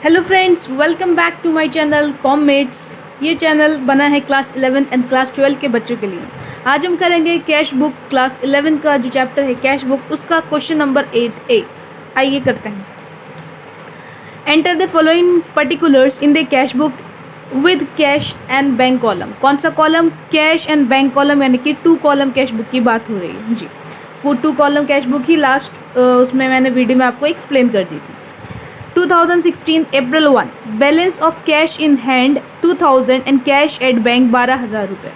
Hello friends, welcome back to my channel कॉममेट्स। ये channel बना है क्लास 11 एंड क्लास 12 के बच्चों के लिए। आज हम करेंगे कैश बुक क्लास 11 का जो चैप्टर है कैश बुक, उसका क्वेश्चन नंबर 8A। आइए करते हैं। Enter the following particulars in the cash book with cash and bank column. कौन सा column? Cash and bank column, यानी कि 2 कॉलम कैश बुक की बात हो रही है जी। वो 2 कॉलम कैश बुक ही लास्ट उसमें मैंने वीडियो में आपको एक्सप्लेन कर दी थी। 2016 अप्रैल 1 balance of cash in hand 2000 and cash at bank 12,000 रुपये।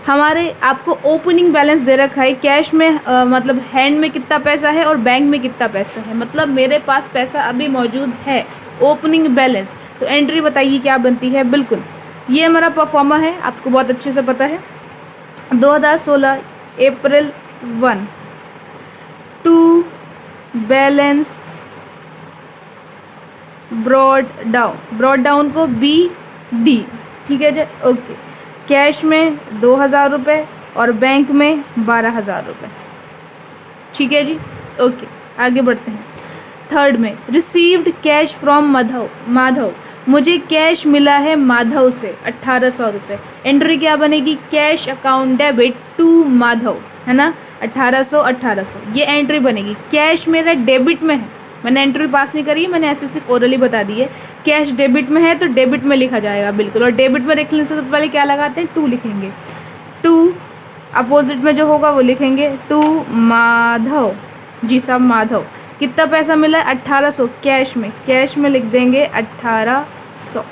हमारे आपको ओपनिंग बैलेंस दे रखा है कैश में, मतलब हैंड में कितना पैसा है और बैंक में कितना पैसा है, मतलब मेरे पास पैसा अभी मौजूद है। ओपनिंग बैलेंस तो एंट्री बताइए क्या बनती है। बिल्कुल ये हमारा परफॉर्मा है, आपको बहुत अच्छे से पता है। 2016 अप्रैल 1 टू बैलेंस ब्रॉड डाउन को BD, ठीक है जी, ओके। कैश में 2,000 रुपये और बैंक में 12,000 रुपये, ठीक है जी, ओके। आगे बढ़ते हैं। थर्ड में रिसीव्ड कैश फ्रॉम माधव, मुझे कैश मिला है माधव से 1,800 रुपये। एंट्री क्या बनेगी? Cash account debit to Madhav, है ना, 1,800 ये एंट्री बनेगी। कैश मेरा डेबिट में है, मैंने एंट्री पास नहीं करी, मैंने ऐसे सिर्फ ओरली बता दी है। कैश डेबिट में है तो डेबिट में लिखा जाएगा, बिल्कुल। और डेबिट में लिखने से तो पहले क्या लगाते हैं? 2 लिखेंगे। 2 अपोजिट में जो होगा वो लिखेंगे टू माधव जी साहब, माधव। कितना पैसा मिला है? 1,800 कैश में लिख देंगे 1,800,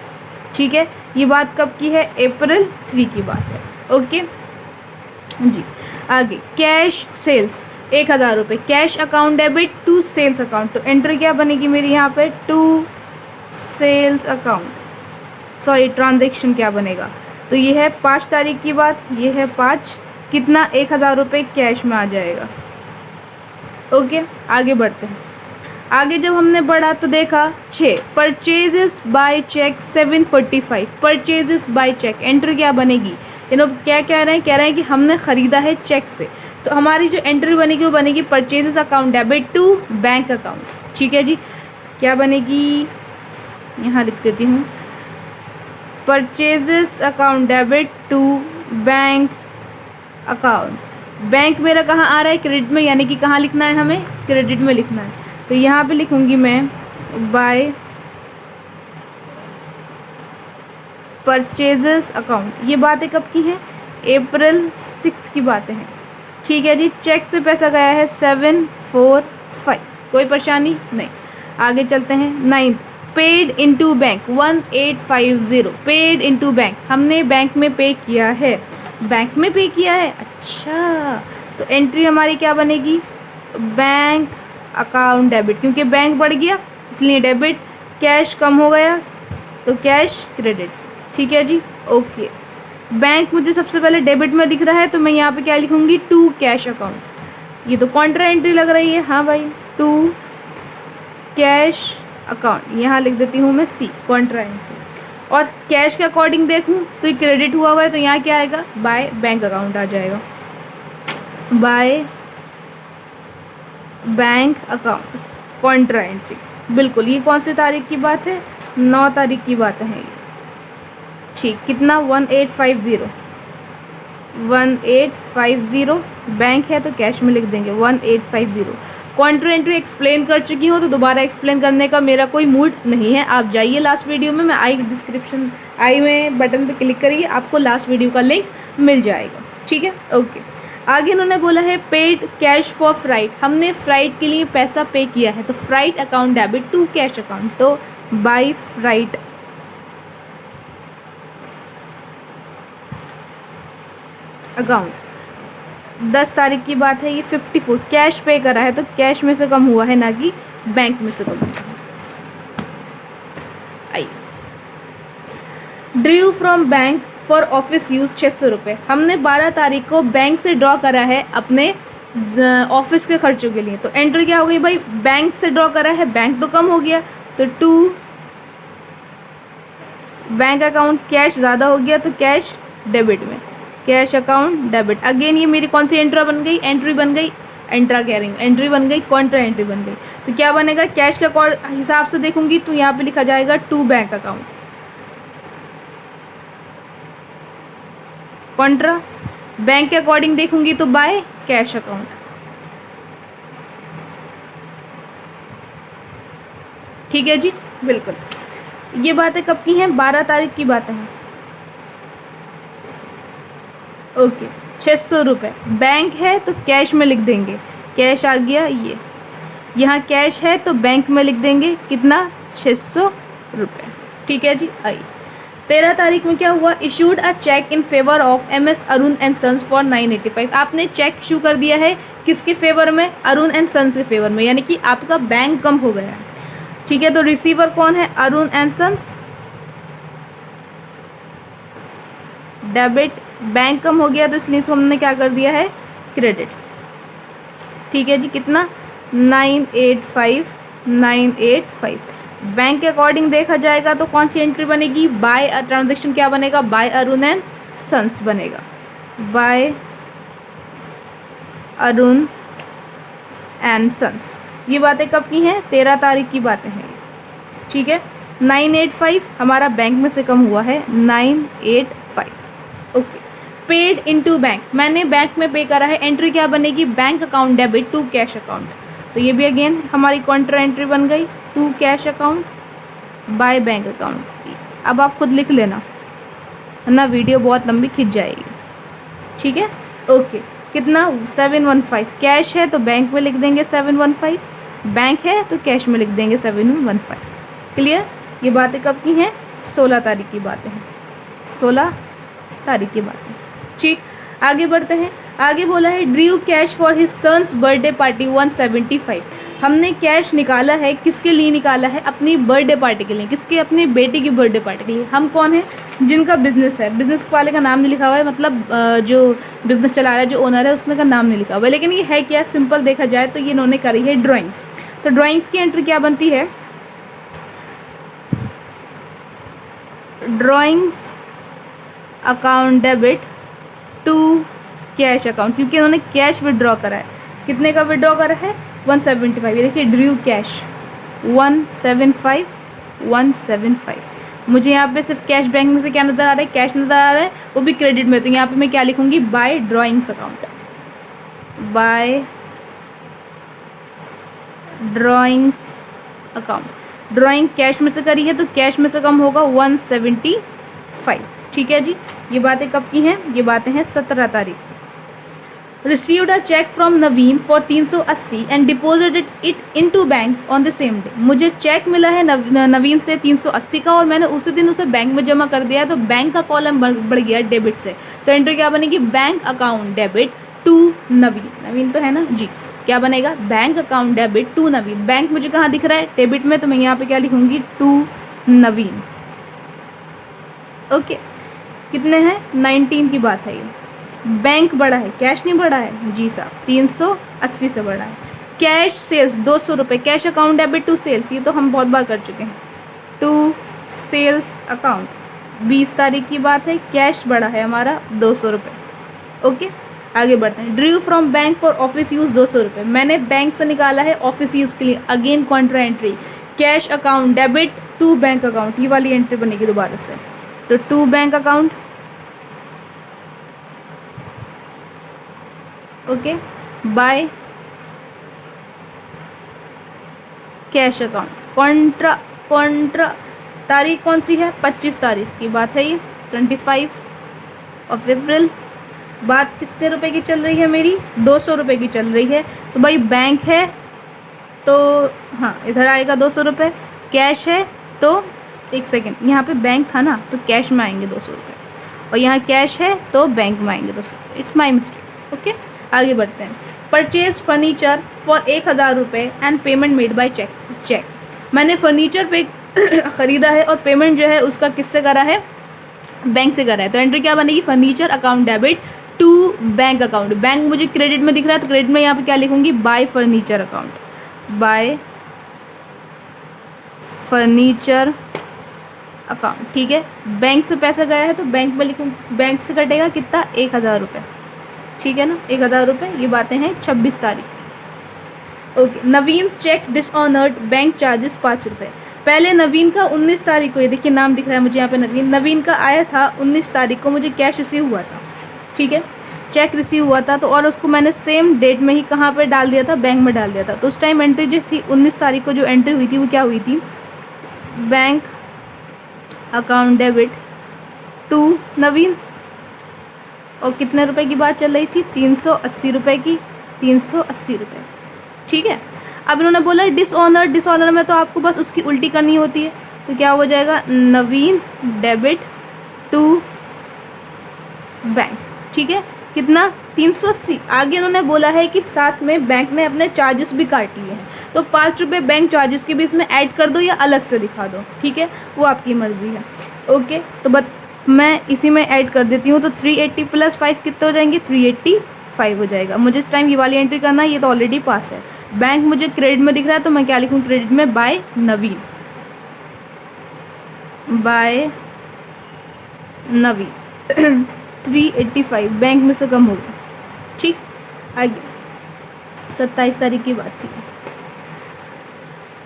ठीक है। ये बात कब की है? अप्रैल 3 की बात है, ओके जी। आगे कैश सेल्स 1,000 रुपये, cash account debit to sales account, तो एंट्री क्या बनेगी मेरी यहाँ पे? To sales account, sorry transaction क्या बनेगा? तो ये है 5 तारीख की बात, ये है 5, कितना? 1,000 रुपये कैश में आ जाएगा, ओके। आगे बढ़ते हैं। आगे जब हमने बढ़ा तो देखा 6 purchases by cheque 745, purchases by cheque, entry क्या बनेगी? क्या कह रहे हैं? कह रहे हैं कि हमने ख़रीदा है चेक से, तो हमारी जो एंट्री बनेगी वो बनेगी purchases account debit to bank account, ठीक है जी। क्या बनेगी? यहाँ लिख देती हूँ, purchases account debit to bank account. Bank मेरा कहाँ आ रहा है? क्रेडिट में, यानी कि कहाँ लिखना है हमें? क्रेडिट में लिखना है। तो यहाँ पे लिखूँगी मैं बाय परचेजेस अकाउंट। ये बातें कब की हैं? अप्रैल 6 की बातें हैं, ठीक है जी। चेक से पैसा गया है 745, कोई परेशानी नहीं। आगे चलते हैं। 9 paid into bank 1850, paid into bank, हमने बैंक में पे किया है, बैंक में पे किया है, अच्छा। तो एंट्री हमारी क्या बनेगी? बैंक अकाउंट डेबिट, क्योंकि बैंक बढ़ गया इसलिए डेबिट, कैश कम हो गया तो कैश क्रेडिट, ठीक है जी, ओके। बैंक मुझे सबसे पहले डेबिट में दिख रहा है तो मैं यहाँ पे क्या लिखूँगी? To cash account. ये तो कॉन्ट्रा एंट्री लग रही है, हाँ भाई, टू कैश अकाउंट, यहाँ लिख देती हूँ मैं C, कॉन्ट्रा एंट्री। और कैश के अकॉर्डिंग देखूँ तो ये क्रेडिट हुआ हुआ है तो यहाँ क्या आएगा? बाय बैंक अकाउंट आ जाएगा, bye bank account, Contra entry, बिल्कुल। ये कौन सी तारीख की बात है? 9 तारीख की बात है ये, ठीक। कितना? 1850, बैंक है तो कैश में लिख देंगे 1850। कॉन्ट्रा एंट्री एक्सप्लेन कर चुकी हूँ तो दोबारा एक्सप्लेन करने का मेरा कोई मूड नहीं है। आप जाइए लास्ट वीडियो में, मैं आई में बटन पे क्लिक करिए, आपको लास्ट वीडियो का लिंक मिल जाएगा, ठीक है, ओके। आगे इन्होंने बोला है पेड कैश फॉर फ्लाइट, हमने फ्लाइट के लिए पैसा पे किया है, तो flight account debit to cash account, तो बाय फ्लाइट अकाउंट। 10 तारीख की बात है, ये 54 कैश पे करा है तो कैश में से कम हुआ है, ना कि बैंक में से कम हुआ है। आइए, Drew from bank for office use 600 रुपये, हमने 12 तारीख को बैंक से ड्रॉ करा है अपने ऑफिस के खर्चों के लिए, तो एंट्री क्या हो गई भाई? बैंक से ड्रॉ करा है, बैंक तो कम हो गया तो टू बैंक अकाउंट, कैश ज़्यादा हो गया तो कैश डेबिट में, कैश अकाउंट डेबिट। अगेन ये मेरी कौन सी एंट्री बन गई? इंट्रा कैरिंग एंट्री बन गई, कॉन्ट्रा एंट्री बन गई। तो क्या बनेगा, कैश के हिसाब से देखूंगी तो यहाँ पे लिखा जाएगा to bank account, contra bank के अकॉर्डिंग देखूंगी तो बाय कैश अकाउंट। ठीक है जी, बिल्कुल। ये बातें कब की हैं, 12 तारीख की बातें हैं। ओके, 600 रुपये बैंक है तो कैश में लिख देंगे, कैश आ गया ये, यहाँ कैश है तो बैंक में लिख देंगे कितना, 600 रुपये। ठीक है जी, आइए 13 तारीख में क्या हुआ, issued a cheque in favour of MS Arun and sons for 985। आपने चेक इशू कर दिया है किसके फेवर में, अरुण एंड सन्स के फेवर में, यानी कि आपका बैंक कम हो गया है। ठीक है, तो रिसीवर कौन है, Arun and sons, debit, bank कम हो गया तो इसलिए इसको हमने क्या कर दिया है, क्रेडिट। ठीक है जी, कितना, 985 बैंक के अकॉर्डिंग देखा जाएगा तो कौन सी एंट्री बनेगी, बाय ट्रांजेक्शन क्या बनेगा, बाय अरुण एंड सन्स बनेगा, बाय अरुण एंड सन्स। ये बातें कब की हैं, 13 तारीख की बातें हैं। ठीक है, 985 हमारा बैंक में से कम हुआ है, 985। ओके, पेड इनटू बैंक, मैंने बैंक में पे करा है, एंट्री क्या बनेगी, bank account debit to cash account. तो ये भी अगेन हमारी कॉन्ट्रा एंट्री बन गई, to cash account by bank account. अब आप खुद लिख लेना ना, वीडियो बहुत लंबी खिंच जाएगी। ठीक है, ओके, कितना, 715, कैश है तो बैंक में लिख देंगे 715, बैंक है तो कैश में लिख देंगे 715। क्लियर, ये बातें कब की हैं, 16 तारीख की बातें हैं, 16 तारीख की बातें। ठीक, आगे बढ़ते हैं। आगे बोला है drew cash for his sons birthday party 175। हमने कैश निकाला है, किसके लिए निकाला है, अपनी बर्थडे पार्टी के लिए, किसके, अपने बेटे की बर्थडे पार्टी के लिए। हम कौन है, जिनका बिजनेस है, बिजनेस वाले का नाम नहीं लिखा हुआ है, मतलब जो बिजनेस चला रहा है, जो ओनर है उसने का नाम नहीं लिखा हुआ है, लेकिन ये है क्या, सिंपल देखा जाए तो ये इन्होंने करी है ड्राइंग्स। तो ड्राइंग्स की एंट्री क्या बनती है, drawings account debit to cash account, क्योंकि उन्होंने कैश विड्रॉ करा है। कितने का विड्रॉ करा है, 175। ये देखिए ड्रू कैश 175। मुझे यहाँ पे सिर्फ कैश बैंक में से क्या नज़र आ रहा है, कैश नज़र आ रहा है, वो भी क्रेडिट में। तो यहाँ पे मैं क्या लिखूँगी, by drawings account, by drawings account. Drawing cash में से करी है तो कैश में से कम होगा 175। ठीक है जी, ये बातें कब की हैं, ये बातें हैं 17 तारीख। Received a cheque from Naveen for 380 and deposited it into bank on the same day. मुझे चेक मिला है नवीन से 380 का, और मैंने उसी दिन उसे बैंक में जमा कर दिया है, तो बैंक का कॉलम बढ़ गया डेबिट से। तो एंट्री क्या बनेगी, bank account debit to Naveen, Naveen तो है ना जी, क्या बनेगा, bank account debit to Naveen. Bank मुझे कहाँ दिख रहा है, डेबिट में, तो मैं यहाँ पे क्या लिखूँगी, टू नवीन। ओके, कितने हैं, 19 की बात है ये। बैंक बढ़ा है, कैश नहीं बढ़ा है जी साहब, 380 से बढ़ा है। कैश सेल्स 200 रुपये, cash account debit to sales, ये तो हम बहुत बार कर चुके हैं, टू सेल्स अकाउंट। 20 तारीख की बात है, कैश बढ़ा है हमारा 200 रुपये। ओके, आगे बढ़ते हैं। Drew from bank for office use 200 रुपये, मैंने बैंक से निकाला है ऑफिस यूज़ के लिए, again contra entry, cash account debit to bank account, ये वाली एंट्री बनेगी दोबारा से। तो to bank account, okay, by cash account. Contra तारीख कौन सी है, 25 तारीख की बात है ये, 25 ऑफ अप्रैल। बात कितने रुपए की चल रही है मेरी, 200 रुपये की चल रही है। तो भाई बैंक है तो हाँ इधर आएगा 200 रुपये, कैश है तो एक सेकेंड, यहाँ पे बैंक था ना तो कैश में आएंगे 200 रुपये, और यहाँ कैश है तो बैंक में आएंगे 200। It's my mistake. ओके, आगे बढ़ते हैं। परचेज फर्नीचर फॉर 1000 रुपये and payment made by cheque. मैंने फर्नीचर पे ख़रीदा है और पेमेंट जो है उसका किससे करा है, बैंक से करा है। तो एंट्री क्या बनेगी, furniture account debit to bank account. Bank मुझे क्रेडिट में दिख रहा है तो क्रेडिट में यहाँ पे क्या लिखूँगी, bye furniture account, bye furniture account. ठीक है, बैंक से पैसा गया है तो बैंक में लिखूँ, बैंक से कटेगा कितना, 1000 रुपये। ठीक है ना, 1000 रुपये। ये बातें हैं 26 तारीख की। ओके, नवीन चेक डिसऑनर्ड, बैंक चार्जेस 5 रुपये। पहले नवीन का 19 तारीख को, ये देखिए नाम दिख रहा है मुझे यहाँ पे नवीन का आया था 19 तारीख को, मुझे कैश रिसीव हुआ था, ठीक है, चेक रिसीव हुआ था, तो और उसको मैंने सेम डेट में ही कहाँ पे डाल दिया था, बैंक में डाल दिया था। तो उस टाइम एंट्री जो थी 19 तारीख को जो एंट्री हुई थी वो क्या हुई थी, बैंक अकाउंट डेबिट टू नवीन, और कितने रुपए की बात चल रही थी, 380 रुपये की, 380 रुपये, ठीक है। अब इन्होंने बोला डिसऑनर, डिसऑनर में तो आपको बस उसकी उल्टी करनी होती है, तो क्या हो जाएगा, नवीन डेबिट टू बैंक, ठीक है, कितना, 380। आगे इन्होंने बोला है कि साथ में बैंक ने अपने चार्जेस भी काट लिए हैं, तो 5 रुपये बैंक चार्जेस के भी इसमें ऐड कर दो या अलग से दिखा दो, ठीक है, वो आपकी मर्ज़ी है। ओके, तो मैं इसी में ऐड कर देती हूँ, तो 380 + 5 कितने हो जाएंगे, 385 हो जाएगा। मुझे इस टाइम ये वाली एंट्री करना है, ये तो ऑलरेडी पास है। बैंक मुझे क्रेडिट में दिख रहा है, तो मैं क्या लिखूँ क्रेडिट में, बाय नवीन, बाय नवीन 385 बैंक में से कम होगा, ठीक। आगे 27 तारीख की बात थी।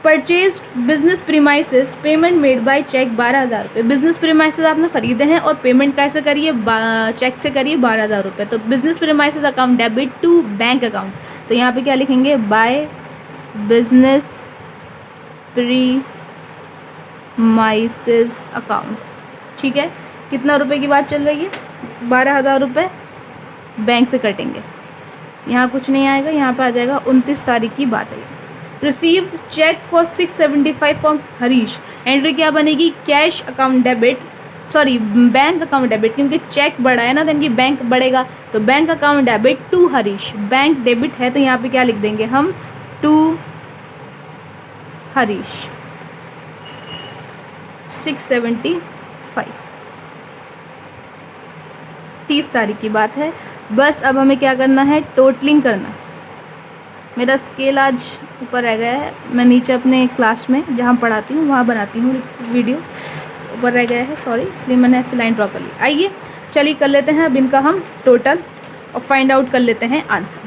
Purchase business premises, payment made by cheque 12,000 रुपये। बिजनेस प्रीमाइसेस आपने खरीदे हैं और पेमेंट कैसे करिए, चेक से करिए 12,000 रुपये। तो business premises account debit to bank account, तो यहाँ पे क्या लिखेंगे, बाय बिजनेस प्रीमाइसेस अकाउंट, ठीक है। कितना रुपए की बात चल रही है, 12,000 रुपये बैंक से कटेंगे, यहाँ कुछ नहीं आएगा, यहाँ पे आ जाएगा 29 तारीख की बात है। Receive cheque for 675 from Harish, entry क्या बनेगी, cash account debit, sorry bank account debit, क्योंकि चेक बढ़ा है ना, तो इनकी बैंक बढ़ेगा, तो bank account debit to Harish, bank debit है तो यहाँ पे क्या लिख देंगे हम, टू हरीश 675, 30 तारीख की बात है। बस अब हमें क्या करना है, टोटलिंग करना। मेरा स्केल आज ऊपर रह गया है, मैं नीचे अपने क्लास में जहाँ पढ़ाती हूँ वहाँ बनाती हूँ वीडियो, ऊपर रह गया है, सॉरी, इसलिए मैंने ऐसे लाइन ड्रॉ कर ली। आइए चलिए कर लेते हैं अब इनका हम टोटल और फाइंड आउट कर लेते हैं आंसर,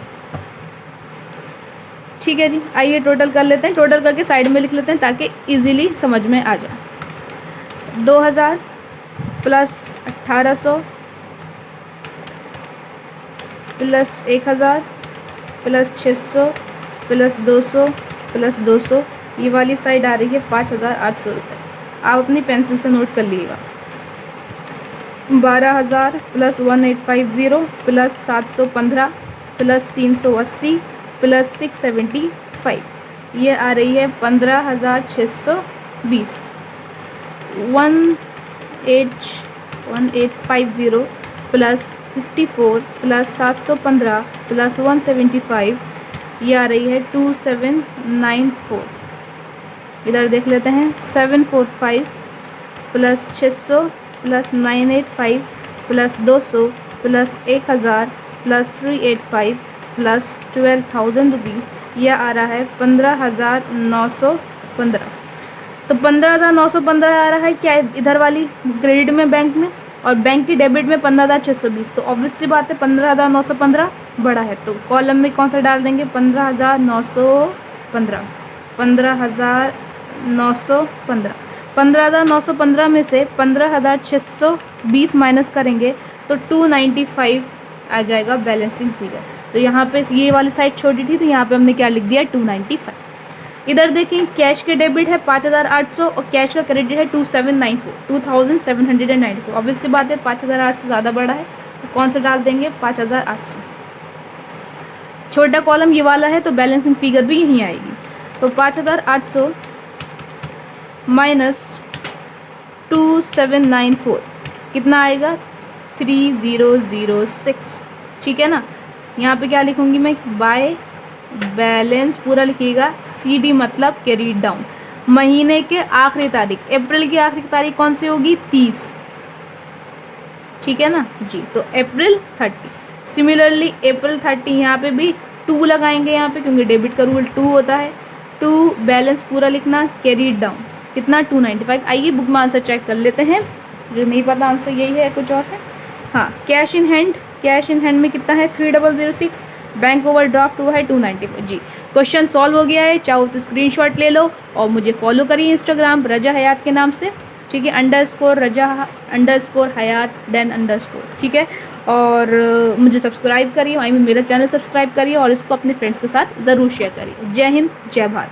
ठीक है जी। आइए टोटल कर लेते हैं, टोटल करके साइड में लिख लेते हैं ताकि इजीली समझ में आ जाए। 2,000 + 1,800 + 1,000 + 600 + 200 + 200, ये वाली साइड आ रही है 5,800 रुपये। आप अपनी पेंसिल से नोट कर लीजिएगा। 12,000 + 1,850 + 715 + 380 + 675, ये आ रही है 15,620। 1850 + 54 + 715 + 175, ये आ रही है 2794। इधर देख लेते हैं, 745 + 600 + 985 + 200 + 1,000 + 385 + 12,000 रुपीज़, यह आ रहा है 15,915। तो 15,915 आ रहा है क्या इधर वाली क्रेडिट में बैंक में, और बैंक की डेबिट में 15,620, तो ऑब्वियसली बात है 15,915 बड़ा है, तो कॉलम में कौन सा डाल देंगे, 15,915, 15,915। 15,915 में से 15,620 माइनस करेंगे तो 295 आ जाएगा बैलेंसिंग फिगर। तो यहाँ पे ये वाली साइड छोटी थी, तो यहाँ पे हमने क्या लिख दिया, 295। इधर देखें, कैश के डेबिट है 5,800 और कैश का क्रेडिट है 2794। ऑब्वियस सी बात है 5,800 ज़्यादा बड़ा है, तो कौन सा डाल देंगे, 5,800। छोटा कॉलम ये वाला है, तो बैलेंसिंग फिगर भी यहीं आएगी। तो 5,800 माइनस 2794 कितना आएगा, 3006, ठीक है ना। यहाँ पे क्या लिखूँगी मैं, बाय बैलेंस पूरा लिखिएगा, CD मतलब कैरी डाउन। महीने के आखिरी तारीख, अप्रैल की आखिरी तारीख कौन सी होगी, 30, ठीक है ना जी। तो अप्रैल 30, सिमिलरली अप्रैल 30 यहाँ पे भी 2 लगाएंगे यहाँ पे, क्योंकि डेबिट का रूल 2 होता है। 2 बैलेंस पूरा लिखना, कैरी डाउन कितना, 295। आइए बुक में आंसर चेक कर लेते हैं, जो नहीं पता आंसर यही है कुछ और है। हाँ, cash in hand, cash in hand में कितना है, 3006। बैंक ओवरड्राफ्ट हुआ है 294 जी। क्वेश्चन सॉल्व हो गया है, चाहो तो स्क्रीनशॉट ले लो और मुझे फॉलो करिए इंस्टाग्राम रजा हयात के नाम से, ठीक है, _रजा_हयात _, ठीक है। और मुझे सब्सक्राइब करिए, मेरा चैनल सब्सक्राइब करिए और इसको अपने फ्रेंड्स के साथ ज़रूर शेयर करिए। जय हिंद, जय भारत।